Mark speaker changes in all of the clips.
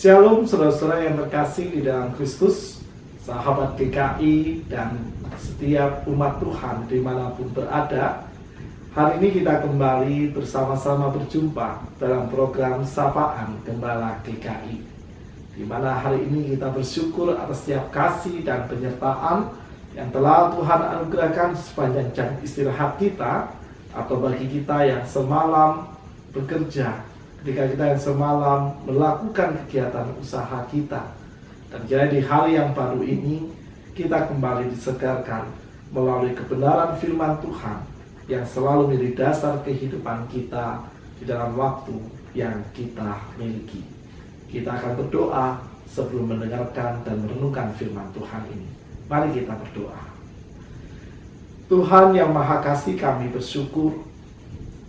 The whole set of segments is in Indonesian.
Speaker 1: Shalom saudara-saudara yang terkasih di dalam Kristus, sahabat GKI dan setiap umat Tuhan dimanapun berada. Hari ini kita kembali bersama-sama berjumpa dalam program Sapaan Gembala GKI, di mana hari ini kita bersyukur atas setiap kasih dan penyertaan yang telah Tuhan anugerahkan sepanjang jam istirahat kita, atau bagi kita yang semalam bekerja, ketika kita yang semalam melakukan kegiatan usaha kita. Dan kiranya di hari yang baru ini kita kembali disegarkan melalui kebenaran firman Tuhan yang selalu menjadi dasar kehidupan kita di dalam waktu yang kita miliki. Kita akan berdoa sebelum mendengarkan dan merenungkan firman Tuhan ini. Mari kita berdoa. Tuhan yang Maha Kasih, kami bersyukur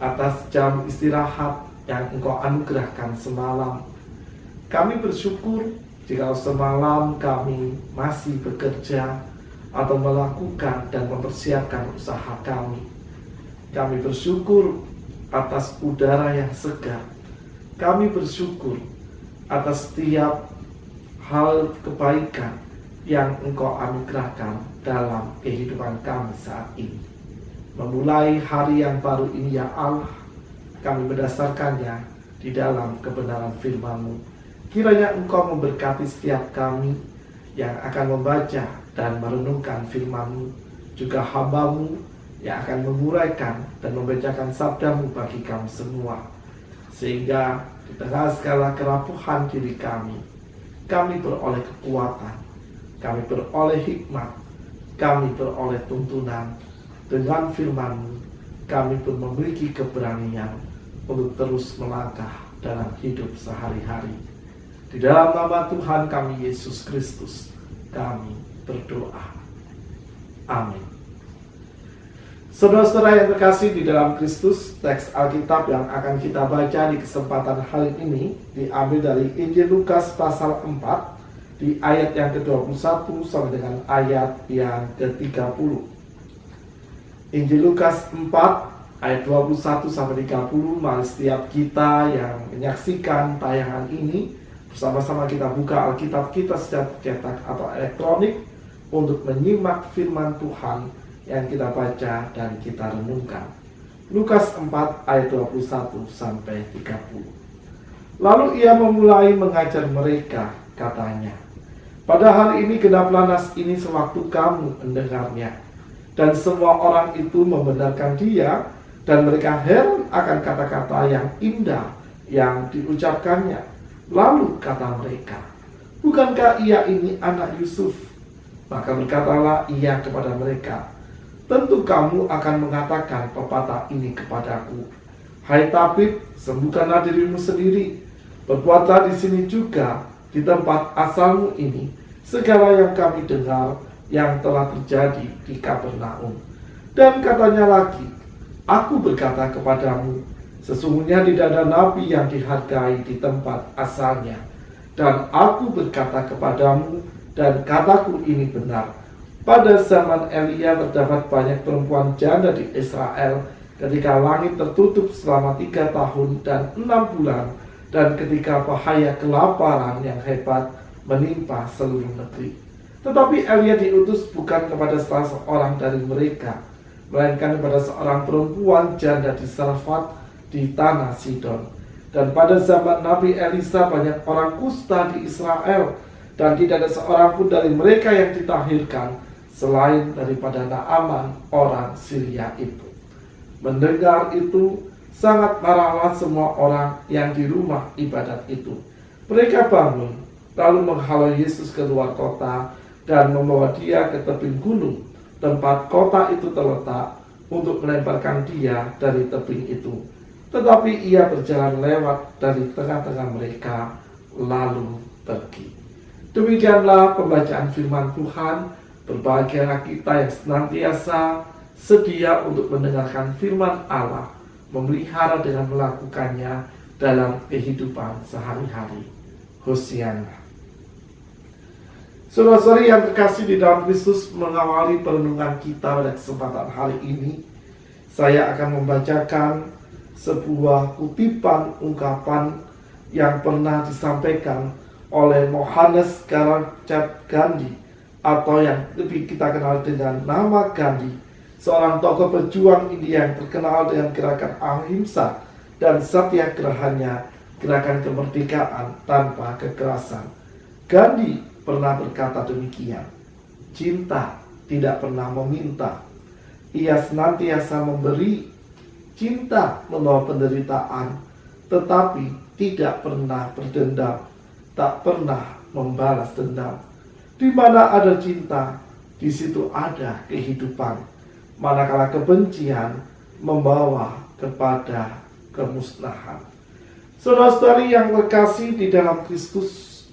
Speaker 1: atas jam istirahat yang Engkau anugerahkan semalam. Kami bersyukur jika semalam kami masih bekerja atau melakukan dan mempersiapkan usaha kami. Kami bersyukur atas udara yang segar. Kami bersyukur atas setiap hal kebaikan yang Engkau anugerahkan dalam kehidupan kami saat ini. Memulai hari yang baru ini, ya Allah, kami berdasarkannya di dalam kebenaran firman-Mu. Kiranya Engkau memberkati setiap kami yang akan membaca dan merenungkan firman-Mu, juga hamba-Mu yang akan menguraikan dan membacakan sabda-Mu bagi kami semua. Sehingga di tengah segala kerapuhan diri kami beroleh kekuatan, kami beroleh hikmat, kami beroleh tuntunan. Dengan firman-Mu kami pun memiliki keberanian untuk terus melangkah dalam hidup sehari-hari. Di dalam nama Tuhan kami Yesus Kristus kami berdoa. Amin. Saudara-saudara yang terkasih di dalam Kristus, teks Alkitab yang akan kita baca di kesempatan hari ini diambil dari Injil Lukas pasal 4 di ayat yang ke-21 sampai dengan ayat yang ke-30. Injil Lukas 4 ayat 21 sampai 30. Mari setiap kita yang menyaksikan tayangan ini bersama-sama kita buka Alkitab kita secara cetak atau elektronik untuk menyimak firman Tuhan yang kita baca dan kita renungkan. Lukas 4 ayat 21 sampai 30. Lalu ia memulai mengajar mereka, katanya, "Pada hari ini genaplah nas ini sewaktu kamu mendengarnya." Dan semua orang itu membenarkan dia, dan mereka heran akan kata-kata yang indah yang diucapkannya. Lalu kata mereka, "Bukankah ia ini anak Yusuf?" Maka berkatalah ia kepada mereka, "Tentu kamu akan mengatakan pepatah ini kepadaku, 'Hai tabib, sembuhkanlah dirimu sendiri. Berbuatlah di sini juga, di tempat asalmu ini, segala yang kami dengar yang telah terjadi di Kapernaum.' Dan katanya lagi, 'Aku berkata kepadamu, sesungguhnya tidak ada nabi yang dihargai di tempat asalnya. Dan aku berkata kepadamu, dan kataku ini benar, pada zaman Elia terdapat banyak perempuan janda di Israel ketika langit tertutup selama 3 tahun dan 6 bulan, dan ketika bahaya kelaparan yang hebat menimpa seluruh negeri. Tetapi Elia diutus bukan kepada salah seorang dari mereka, melainkan kepada seorang perempuan janda di Sarfat di tanah Sidon. Dan pada zaman Nabi Elisa banyak orang kusta di Israel, dan tidak ada seorang pun dari mereka yang ditahirkan selain daripada Naaman orang Syria itu." Mendengar itu, sangat marahlah semua orang yang di rumah ibadat itu. Mereka bangun, lalu menghalau Yesus keluar kota dan membawa dia ke tebing gunung tempat kota itu terletak, untuk melemparkan dia dari tebing itu. Tetapi ia berjalan lewat dari tengah-tengah mereka lalu pergi. Demikianlah pembacaan firman Tuhan. Berbahagialah kita yang senantiasa sedia untuk mendengarkan firman Allah, memelihara dengan melakukannya dalam kehidupan sehari-hari. Hosiana. Saudara-saudari yang terkasih di dalam Kristus, mengawali perenungan kita pada kesempatan hari ini, saya akan membacakan sebuah kutipan ungkapan yang pernah disampaikan oleh Mohandas Karamchand Gandhi, atau yang lebih kita kenal dengan nama Gandhi, seorang tokoh pejuang India yang terkenal dengan gerakan ahimsa dan satyagrahanya, gerakan kemerdekaan tanpa kekerasan. Gandhi pernah berkata demikian, "Cinta tidak pernah meminta, ia senantiasa memberi. Cinta membawa penderitaan, tetapi tidak pernah berdendam, tak pernah membalas dendam. Di mana ada cinta, di situ ada kehidupan. Manakala kebencian membawa kepada kemusnahan." Saudara-saudari yang terkasih di dalam Kristus,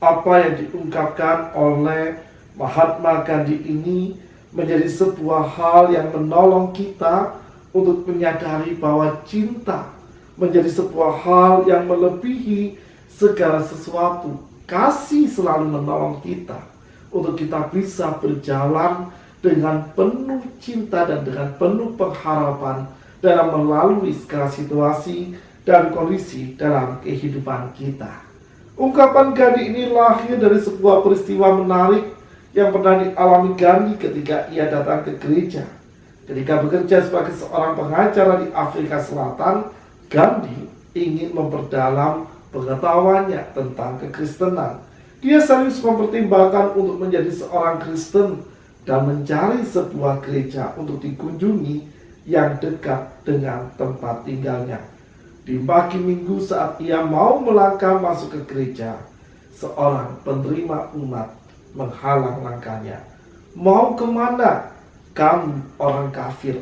Speaker 1: apa yang diungkapkan oleh Mahatma Gandhi ini menjadi sebuah hal yang menolong kita untuk menyadari bahwa cinta menjadi sebuah hal yang melebihi segala sesuatu. Kasih selalu menolong kita untuk kita bisa berjalan dengan penuh cinta dan dengan penuh pengharapan dalam melalui segala situasi dan kondisi dalam kehidupan kita. Ungkapan Gandhi ini lahir dari sebuah peristiwa menarik yang pernah dialami Gandhi ketika ia datang ke gereja. Ketika bekerja sebagai seorang pengacara di Afrika Selatan, Gandhi ingin memperdalam pengetahuannya tentang kekristenan. Dia serius mempertimbangkan untuk menjadi seorang Kristen dan mencari sebuah gereja untuk dikunjungi yang dekat dengan tempat tinggalnya. Di pagi minggu saat ia mau melangkah masuk ke gereja, seorang penerima umat menghalang langkahnya. "Mau kemana? Kamu orang kafir,"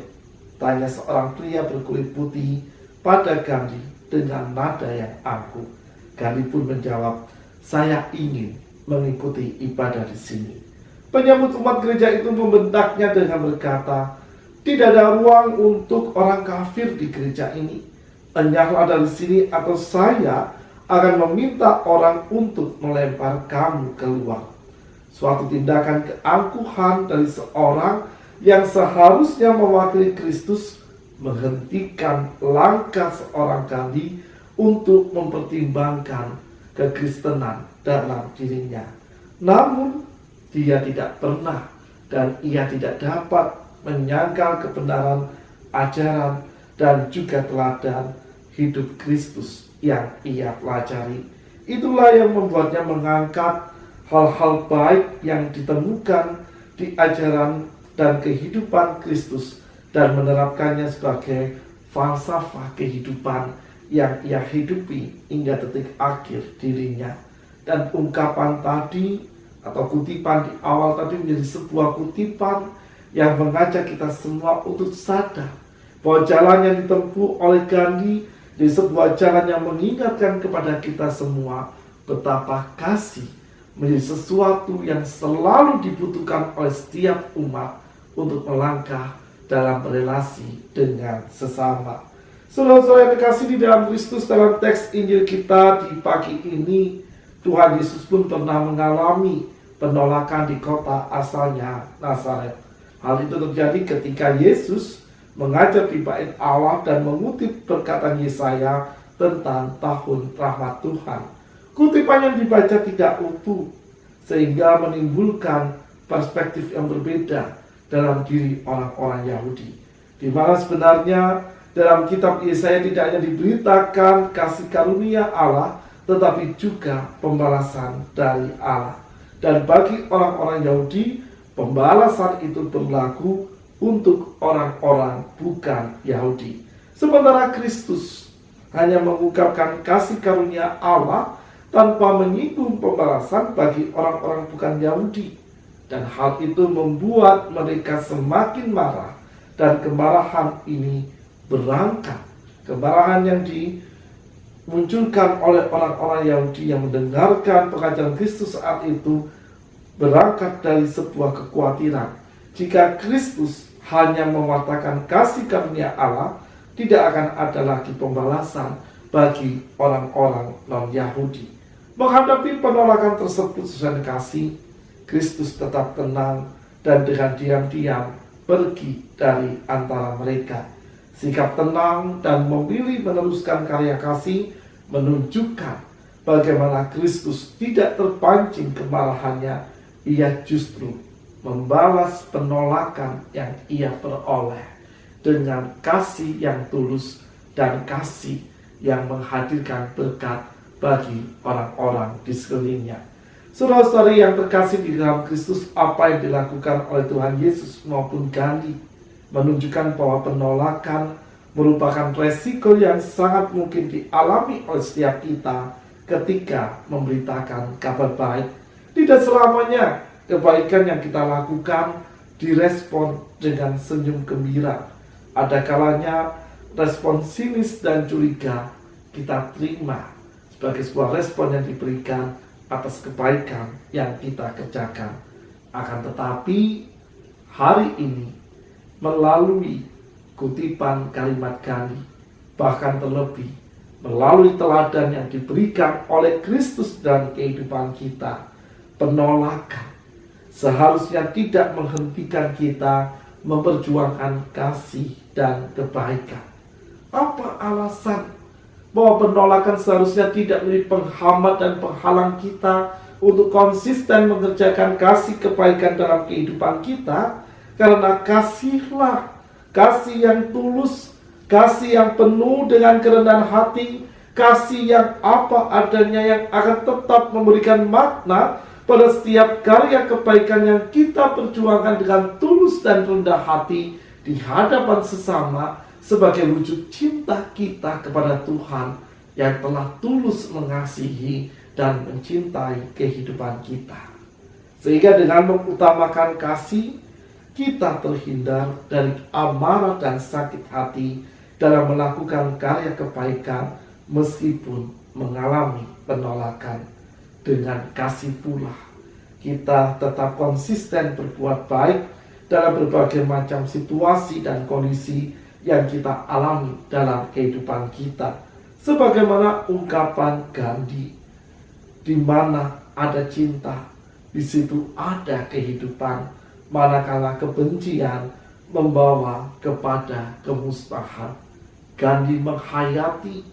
Speaker 1: tanya seorang pria berkulit putih pada Gandhi dengan nada yang angkuh. Gandhi pun menjawab, "Saya ingin mengikuti ibadah di sini." Penyambut umat gereja itu membentaknya dengan berkata, "Tidak ada ruang untuk orang kafir di gereja ini. Enyahlah dari sini atau saya akan meminta orang untuk melempar kamu keluar." Suatu tindakan keangkuhan dari seorang yang seharusnya mewakili Kristus menghentikan langkah seorang Gandhi untuk mempertimbangkan kekristenan dalam dirinya. Namun dia tidak pernah dan ia tidak dapat menyangkal kebenaran ajaran dan juga teladan hidup Kristus yang ia pelajari. Itulah yang membuatnya mengangkat hal-hal baik yang ditemukan di ajaran dan kehidupan Kristus dan menerapkannya sebagai falsafah kehidupan yang ia hidupi hingga detik akhir dirinya. Dan ungkapan tadi atau kutipan di awal tadi menjadi sebuah kutipan yang mengajak kita semua untuk sadar bahwa jalan yang ditempuh oleh Gandhi di sebuah jalan yang mengingatkan kepada kita semua betapa kasih menjadi sesuatu yang selalu dibutuhkan oleh setiap umat untuk melangkah dalam relasi dengan sesama. Saudara-saudara yang terkasih di dalam Kristus, dalam teks Injil kita di pagi ini, Tuhan Yesus pun pernah mengalami penolakan di kota asalnya, Nazaret. Hal itu terjadi ketika Yesus mengajar di bait Allah dan mengutip perkataan Yesaya tentang tahun rahmat Tuhan. Kutipan yang dibaca tidak utuh, sehingga menimbulkan perspektif yang berbeda dalam diri orang-orang Yahudi. Di mana sebenarnya dalam kitab Yesaya tidak hanya diberitakan kasih karunia Allah, tetapi juga pembalasan dari Allah. Dan bagi orang-orang Yahudi, pembalasan itu berlaku untuk orang-orang bukan Yahudi. Sementara Kristus hanya mengungkapkan kasih karunia Allah tanpa menyinggung pembalasan bagi orang-orang bukan Yahudi. Dan hal itu membuat mereka semakin marah, dan kemarahan ini berangkat. Kemarahan yang dimunculkan oleh orang-orang Yahudi yang mendengarkan pengajaran Kristus saat itu berangkat dari sebuah kekhawatiran. Jika Kristus hanya mewartakan kasih karunia Allah, tidak akan ada lagi pembalasan bagi orang-orang non-Yahudi. Menghadapi penolakan tersebut, saudara kasih, Kristus tetap tenang dan dengan diam-diam pergi dari antara mereka. Sikap tenang dan memilih meneruskan karya kasih menunjukkan bagaimana Kristus tidak terpancing kemarahannya, ia justru membalas penolakan yang ia peroleh dengan kasih yang tulus dan kasih yang menghadirkan berkat bagi orang-orang di sekelilingnya. Saudara-saudari yang terkasih di dalam Kristus, apa yang dilakukan oleh Tuhan Yesus maupun Gandhi menunjukkan bahwa penolakan merupakan resiko yang sangat mungkin dialami oleh setiap kita ketika memberitakan kabar baik. Tidak selamanya kebaikan yang kita lakukan direspon dengan senyum gembira. Ada kalanya respon sinis dan curiga kita terima sebagai sebuah respon yang diberikan atas kebaikan yang kita kerjakan. Akan tetapi hari ini melalui kutipan kalimat Gandhi, bahkan terlebih melalui teladan yang diberikan oleh Kristus dan kehidupan kita, penolakan seharusnya tidak menghentikan kita memperjuangkan kasih dan kebaikan. Apa alasan bahwa penolakan seharusnya tidak menjadi penghambat dan penghalang kita untuk konsisten mengerjakan kasih kebaikan dalam kehidupan kita? Karena kasihlah kasih yang tulus, kasih yang penuh dengan kerendahan hati, kasih yang apa adanya yang akan tetap memberikan makna pada setiap karya kebaikan yang kita perjuangkan dengan tulus dan rendah hati di hadapan sesama, sebagai wujud cinta kita kepada Tuhan yang telah tulus mengasihi dan mencintai kehidupan kita. Sehingga dengan mengutamakan kasih, kita terhindar dari amarah dan sakit hati dalam melakukan karya kebaikan meskipun mengalami penolakan. Dengan kasih pula, kita tetap konsisten berbuat baik dalam berbagai macam situasi dan kondisi yang kita alami dalam kehidupan kita. Sebagaimana ungkapan Gandhi, di mana ada cinta, di situ ada kehidupan, manakala kebencian membawa kepada kemusnahan. Gandhi menghayati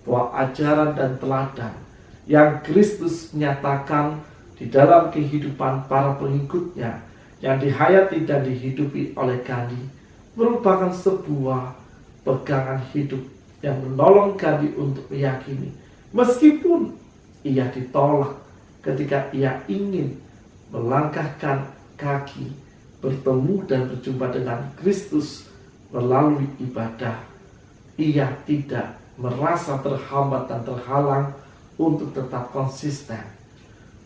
Speaker 1: bahwa ajaran dan teladan yang Kristus nyatakan di dalam kehidupan para pengikutnya yang dihayati dan dihidupi oleh Gandhi merupakan sebuah pegangan hidup yang menolong Gandhi untuk meyakini, meskipun ia ditolak ketika ia ingin melangkahkan kaki bertemu dan berjumpa dengan Kristus melalui ibadah, ia tidak merasa terhambat dan terhalang untuk tetap konsisten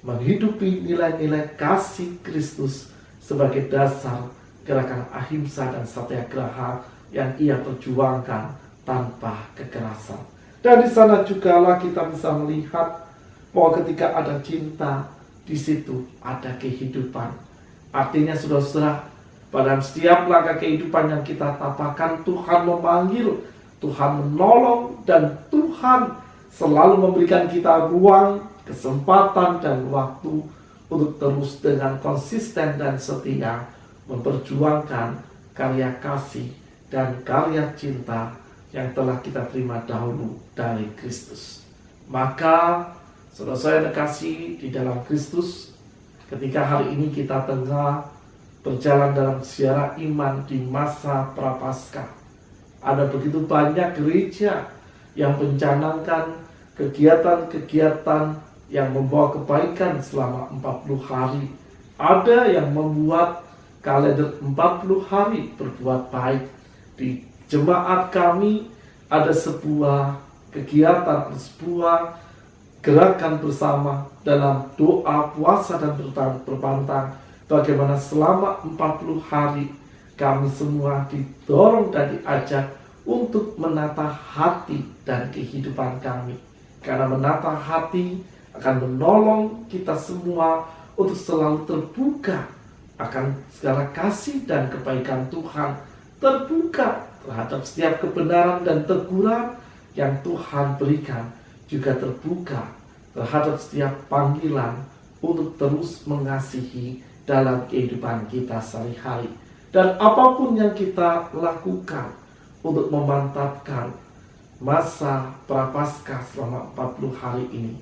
Speaker 1: menghidupi nilai-nilai kasih Kristus sebagai dasar gerakan ahimsa dan satyagraha yang ia perjuangkan tanpa kekerasan. Dan di sana jugalah kita bisa melihat bahwa ketika ada cinta, di situ ada kehidupan. Artinya saudara-saudara, pada setiap langkah kehidupan yang kita tapakan, Tuhan memanggil, Tuhan menolong, dan Tuhan selalu memberikan kita ruang, kesempatan, dan waktu untuk terus dengan konsisten dan setia memperjuangkan karya kasih dan karya cinta yang telah kita terima dahulu dari Kristus. Maka saudara saya terkasih di dalam Kristus, ketika hari ini kita tengah berjalan dalam ziarah iman di masa prapaskah, ada begitu banyak gereja yang mencanangkan kegiatan-kegiatan yang membawa kebaikan selama 40 hari. Ada yang membuat kalender 40 hari berbuat baik. Di jemaat kami ada sebuah kegiatan, sebuah gerakan bersama dalam doa, puasa, dan berpantang, bagaimana selama 40 hari kami semua didorong dan diajak untuk menata hati dan kehidupan kami. Karena menata hati akan menolong kita semua untuk selalu terbuka akan segala kasih dan kebaikan Tuhan, terbuka terhadap setiap kebenaran dan teguran yang Tuhan berikan, juga terbuka terhadap setiap panggilan untuk terus mengasihi dalam kehidupan kita sehari-hari. Dan apapun yang kita lakukan untuk memantapkan masa prapaskah selama 40 hari ini,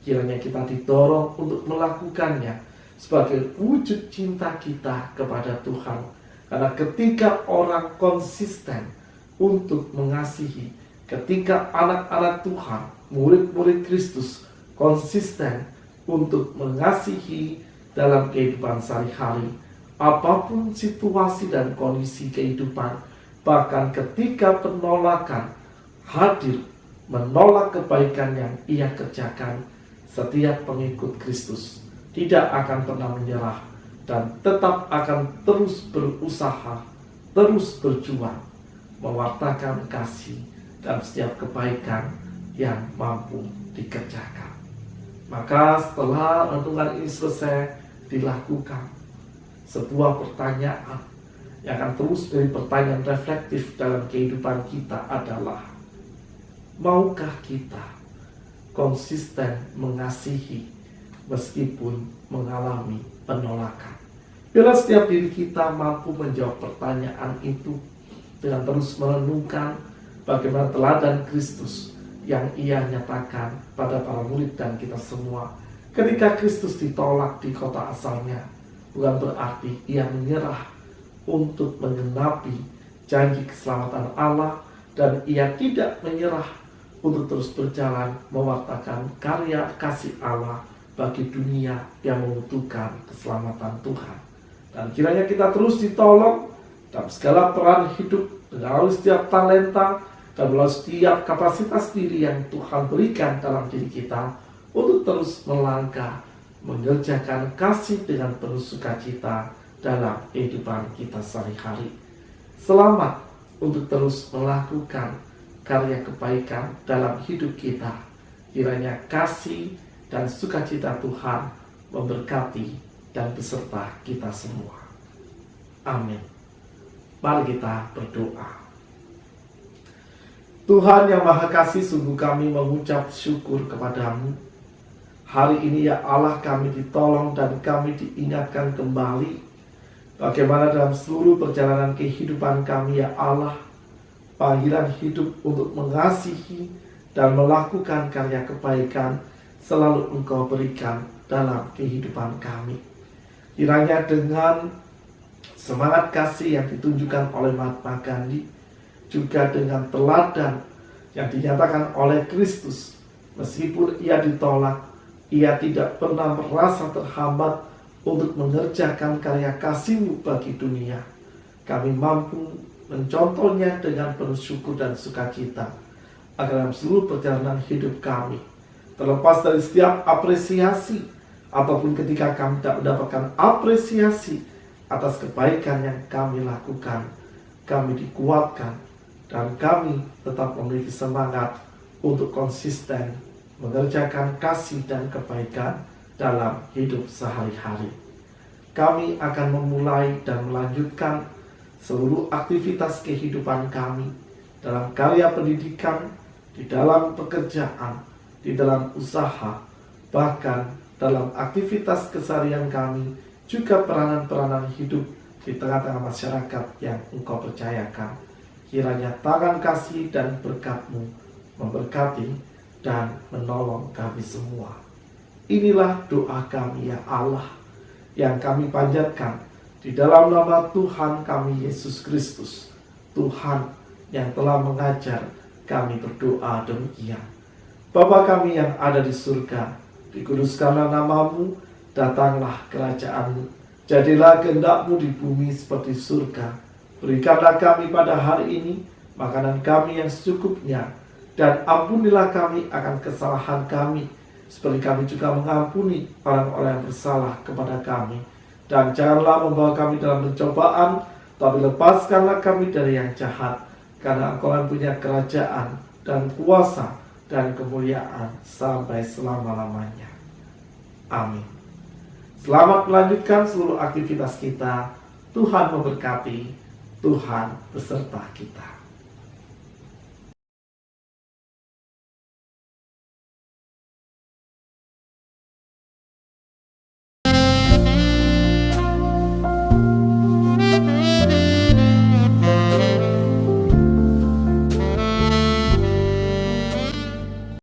Speaker 1: Kiranya kita didorong untuk melakukannya sebagai wujud cinta kita kepada Tuhan. Karena ketika orang konsisten untuk mengasihi, ketika anak-anak Tuhan, murid-murid Kristus konsisten untuk mengasihi dalam kehidupan sehari-hari, apapun situasi dan kondisi kehidupan, bahkan ketika penolakan hadir, menolak kebaikan yang ia kerjakan, setiap pengikut Kristus tidak akan pernah menyerah dan tetap akan terus berusaha, terus berjuang, mewartakan kasih dan setiap kebaikan yang mampu dikerjakan. Maka setelah renungan ini selesai dilakukan, sebuah pertanyaan yang akan terus menjadi pertanyaan reflektif dalam kehidupan kita adalah, maukah kita konsisten mengasihi meskipun mengalami penolakan? Bila setiap diri kita mampu menjawab pertanyaan itu dengan terus merenungkan bagaimana teladan Kristus yang ia nyatakan pada para murid dan kita semua. Ketika Kristus ditolak di kota asalnya, bukan berarti ia menyerah untuk menggenapi janji keselamatan Allah, dan ia tidak menyerah untuk terus berjalan mewartakan karya kasih Allah bagi dunia yang membutuhkan keselamatan Tuhan. Dan kiranya kita terus ditolong dalam segala peran hidup, melalui setiap talenta dan melalui setiap kapasitas diri yang Tuhan berikan dalam diri kita, untuk terus melangkah mengerjakan kasih dengan penuh sukacita dalam kehidupan kita sehari-hari. Selamat untuk terus melakukan karya kebaikan dalam hidup kita. Kiranya kasih dan sukacita Tuhan memberkati dan beserta kita semua. Amin. Mari kita berdoa. Tuhan yang Maha Kasih, sungguh kami mengucap syukur kepadamu. Hari ini ya Allah, kami ditolong dan kami diingatkan kembali bagaimana dalam seluruh perjalanan kehidupan kami ya Allah, panggilan hidup untuk mengasihi dan melakukan karya kebaikan selalu Engkau berikan dalam kehidupan kami. Kiranya dengan semangat kasih yang ditunjukkan oleh Mahatma Gandhi, juga dengan teladan yang dinyatakan oleh Kristus, meskipun ia ditolak, ia tidak pernah merasa terhambat untuk mengerjakan karya kasih-Mu bagi dunia. Kami mampu mencontohnya dengan penuh syukur dan sukacita, agar dalam seluruh perjalanan hidup kami, terlepas dari setiap apresiasi, ataupun ketika kami tidak mendapatkan apresiasi atas kebaikan yang kami lakukan, kami dikuatkan dan kami tetap memiliki semangat untuk konsisten mengerjakan kasih dan kebaikan dalam hidup sehari-hari. Kami akan memulai dan melanjutkan seluruh aktivitas kehidupan kami dalam karya pendidikan, di dalam pekerjaan, di dalam usaha, bahkan dalam aktivitas keseharian kami, juga peranan-peranan hidup di tengah-tengah masyarakat yang Engkau percayakan. Kiranya tangan kasih dan berkat-Mu memberkati dan menolong kami semua. Inilah doa kami ya Allah, yang kami panjatkan di dalam nama Tuhan kami Yesus Kristus, Tuhan yang telah mengajar kami berdoa demikian. Bapa kami yang ada di surga, dikuduskanlah nama-Mu, datanglah kerajaan-Mu, jadilah kehendak-Mu di bumi seperti surga. Berikanlah kami pada hari ini makanan kami yang secukupnya, dan ampunilah kami akan kesalahan kami, seperti kami juga mengampuni orang-orang yang bersalah kepada kami. Dan janganlah membawa kami dalam pencobaan, tapi lepaskanlah kami dari yang jahat, karena Engkau yang punya kerajaan dan kuasa dan kemuliaan sampai selama-lamanya. Amin. Selamat melanjutkan seluruh aktivitas kita. Tuhan memberkati. Tuhan beserta kita.